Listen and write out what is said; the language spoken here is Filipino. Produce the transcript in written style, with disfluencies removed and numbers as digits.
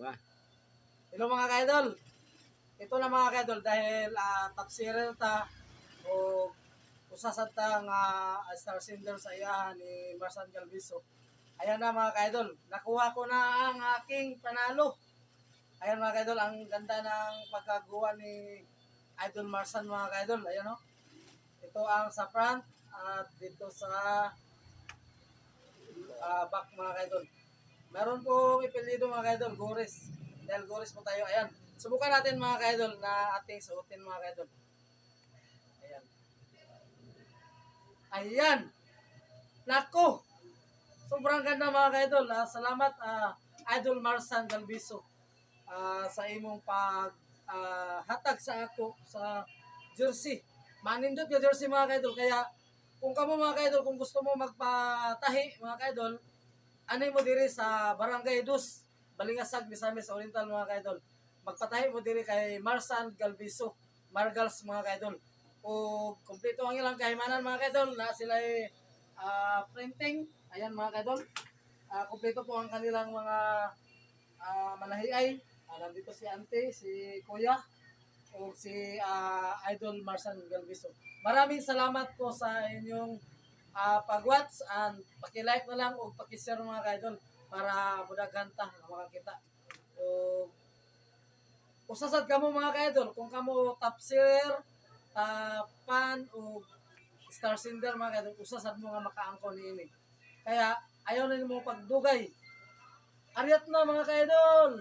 ka. Hello mga ka-idol. Ito na mga ka-idol dahil top serial ta o usasad ta nga star singer sa iya ni Marsan Galviso. Ayan na mga ka-idol, nakuha ko na ang aking panalo. Ayan mga ka-idol, ang ganda ng pagkagawa ni Idol Marsan mga ka-idol. Ayan o. Ito ang sa front at dito sa back mga ka-idol. Meron pong ipilido mga ka-idol, Gores. Dahil Gores po tayo. Ayan. Subukan natin mga ka-idol na ating suotin mga ka-idol. Ayan. Ayan. Nako. Sobrang ganda mga ka-idol. Salamat Idol Marsan Galviso sa imong pag hatag sa ako sa jersey. Manindot yung jersey mga ka-idol. Kaya kung kamo mga ka-idol, kung gusto mo magpatahi mga ka-idol, ano mo diri sa Barangay Dus, Balingasag, Misamis Oriental mga ka-idol. Magpatahi mo diri kay Marsan Galviso, Margals mga ka-idol. O kompleto ang ilang kahimanan mga ka-idol na sila printing. Ayan mga ka-idol. Kompleto po ang kanilang mga manahiay. Nandito si Ante, si Kuya, o si Idol Marsan Galviso. Maraming salamat po sa inyong pag-watch and paki-like na lang o paki-share mga ka-idol para mudaghan ta na makakita. O usasad kamo mga ka-idol kung kamo top share, fan o star singer mga ka-idol, usasad mo nga makaangkon niini. Kaya ayaw na mo pagdugay. Aryat na mga ka-idol.